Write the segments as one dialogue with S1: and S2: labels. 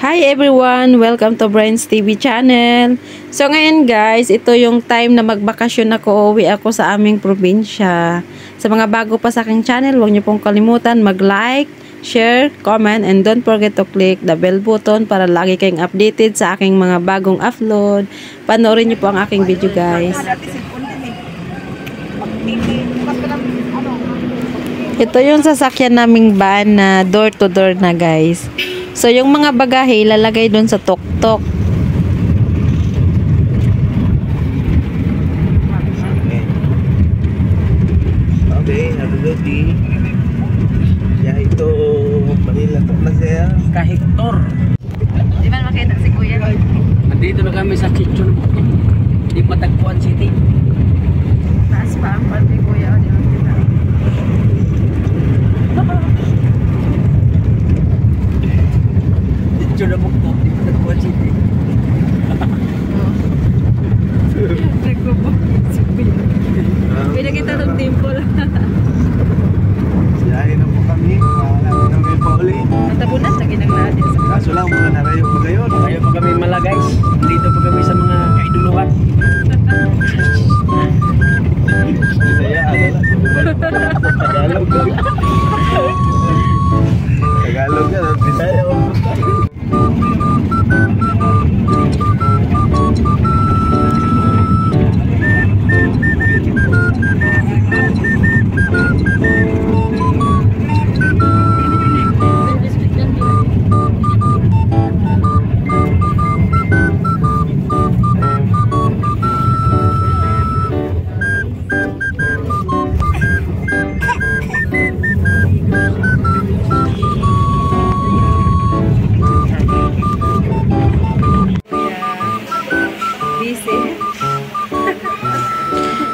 S1: Hi everyone! Welcome to Brains TV channel. So ngayon guys, ito yung time na magbakasyon ako. Uwi ako sa aming probinsya. Sa mga bago pa sa aking channel, huwag niyo pong kalimutan mag-like, share, comment, and don't forget to click the bell button para lagi kayong updated sa aking mga bagong upload. Panoorin niyo po ang aking video guys. Ito yung sasakyan naming van na door to door na guys. So, yung mga bagahe, lalagay doon sa tok-tok.
S2: Okay, absolutely. Ya, ito, Manila to na siya.
S3: Kahektor.
S1: Di ba makita si Kuya?
S3: Nandito na kami sa Chichon. Di Matagpuan City.
S1: Taas pa ang parte Kuya. Di ba kita?
S3: Chichon na bukto. Di Matagpuan City.
S1: Pwede kita ng temple.
S2: Siyahin na po kami. Mahalapin na may pauli.
S1: Natabunan, lagi nang natin.
S2: Kaso lang, mga narayo po ngayon.
S3: Kaya pa kami mala guys. Dito pa kami sa mga kaiduluhan.
S2: Bisaya, ano lang. Tagalog. Tagalog yan, Bisaya.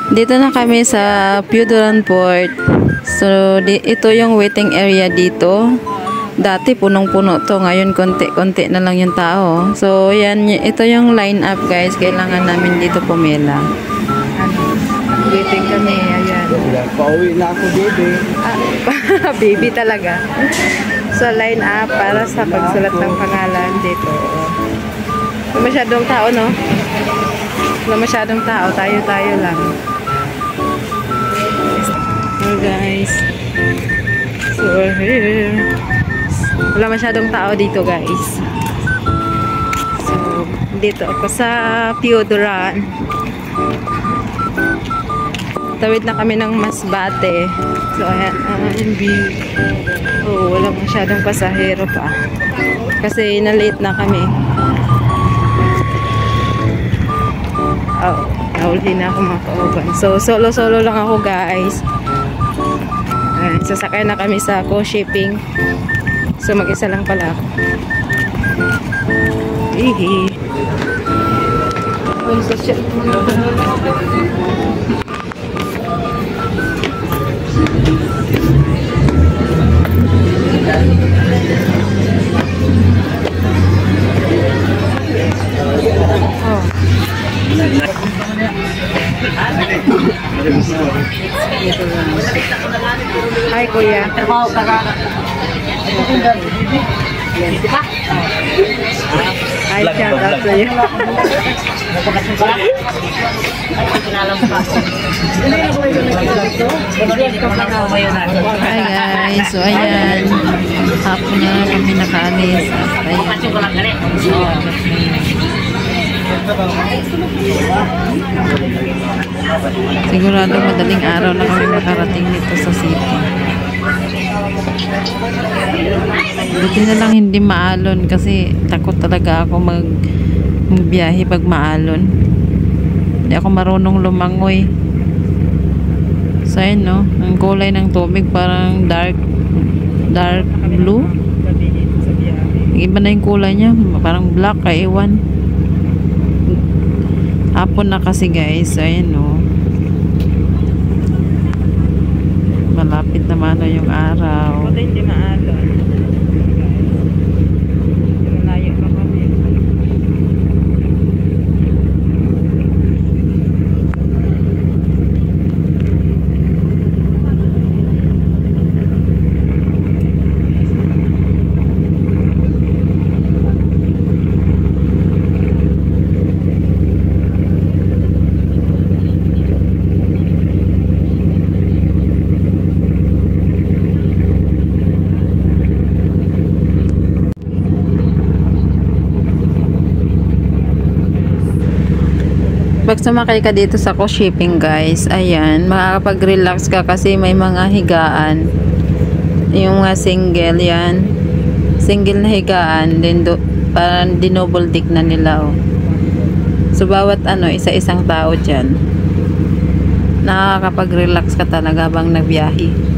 S1: Dito na kami sa Puduran Port. So, ito yung waiting area dito. Dati punong-puno to. Ngayon, konti-konti na lang yung tao. So, yan. Ito yung line up, guys. Kailangan namin dito pumila. Waiting kami. Ayan.
S2: Pauwi na ako, baby.
S1: Baby talaga. So, line up para sa pagsulat ng pangalan dito. Wala masyadong tao, no? Wala masyadong tao. Tayo-tayo lang. So guys, so we're here. Wala masyadong tao dito guys. So dito ako sa Puduran. Tawid na kami ng Masbate. So ayan ang view. Oh, wala masyadong pasahero pa kasi na-late na kami. Oh, nauli na ako mga kauban. So solo lang ako guys. Sasakay na kami sa co-shipping. So mag-isa lang pala ako. Hihi. Hi Kuya. Hi, shout out to you. Hi guys, so ayan. Hapon na kami nakaalis. Sigurado madaling araw na kami makarating dito sa city. Buti na lang hindi maalon kasi takot talaga ako magbiyahe pag maalon. Hindi ako marunong lumangoy. So ayun no, ang kulay ng tubig parang dark blue. Iba na yung kulay niya, parang black, kaiwan. Hapon na kasi guys, ayun no. Malapit naman na yung araw. Hindi maalon. Malayo pa kami. Pag sumakay ka dito sa co-shipping guys, ayan, makakapag-relax ka kasi may mga higaan. Yung mga single yan. Single na higaan, then parang dinoble dick na nila oh. So bawat isa-isang tao dyan. Nakakapag-relax ka talaga habang nagbiyahe.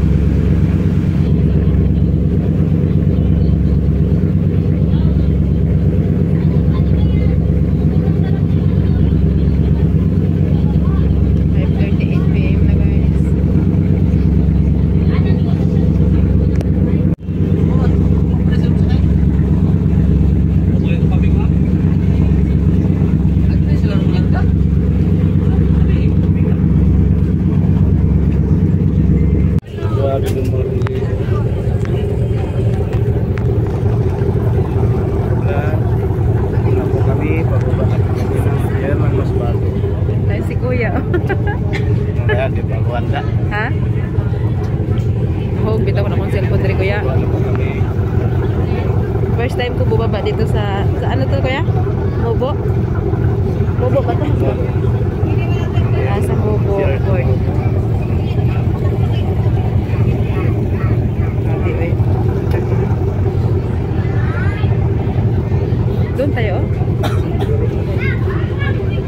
S2: Grabe ng mga release. Wala po kami, pababa na kami ng German Masbate.
S1: Ay, si Kuya.
S2: Kaya di ba wala?
S1: Ha? Oh, bitaw ko na kong cellphone rin, Kuya.
S2: Wala po kami.
S1: First time ko bubaba dito sa ano to, Kuya? Mobo? Mobo ba to? Sa Mobo Port. Doon tayo.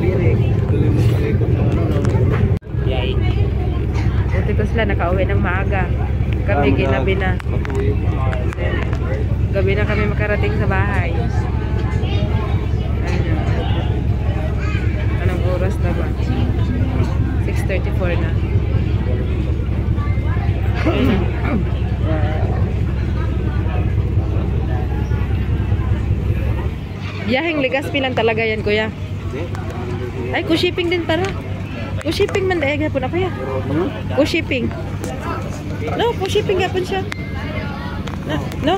S2: Birik. Tuloy mo sa ikot ng
S3: Yay.
S1: Buti ko sila nakauwi ng maaga. Kami ginabi na.
S2: Matuyog mo.
S1: Gabi na kami makarating sa bahay. Anong oras na ba? 6:34 na. Biyaheng Legazpi lang talaga yan, Kuya. Ay, ku-shipping din para. Ku-shipping man dahil gapon ako ya. Ku-shipping. No, ku-shipping gapon siya. No?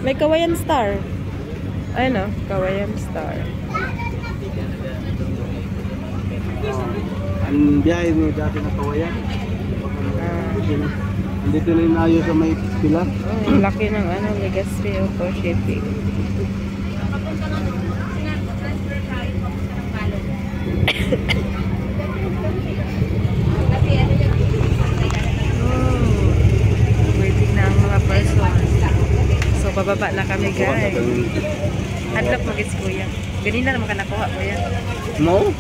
S1: May Kawayan Star. Ayun, no? Kawayan Star.
S2: Ang biyahe mo dati na Kawayan. Dito na inayo sa may pila.
S1: Oh, laki ng Legazpi o ku-shipping. Waiting na ang mga person. So, bababa na kami, guys. Hadlok magis, Kuya. Ganina naman ka nakuha, Kuya.
S2: No?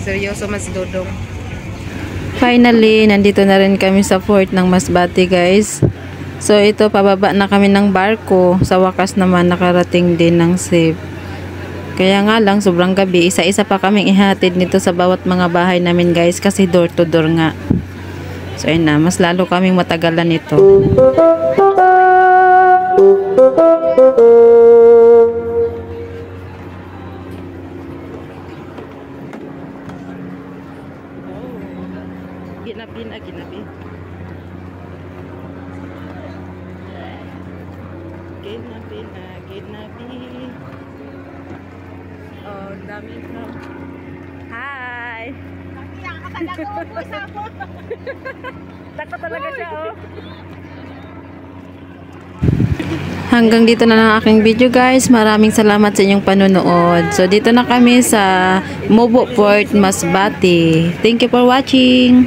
S1: Seryoso mas dodong. Finally, nandito na rin kami sa fort ng Masbate, guys. So, ito, pababa na kami ng barko. Sa wakas naman, nakarating din ng safe. Kaya nga lang, sobrang gabi. Isa-isa pa kaming ihatid nito sa bawat mga bahay namin, guys. Kasi door to door nga. So, ayun na. Mas lalo kaming matagalan nito. Ginabi na, ginabi. Ginabi na, ginabi. Oh, dami na. Hi! Tako talaga siya, oh. Hanggang dito na lang aking video, guys. Maraming salamat sa inyong panonood. So, dito na kami sa Mobo Port, Masbate. Thank you for watching.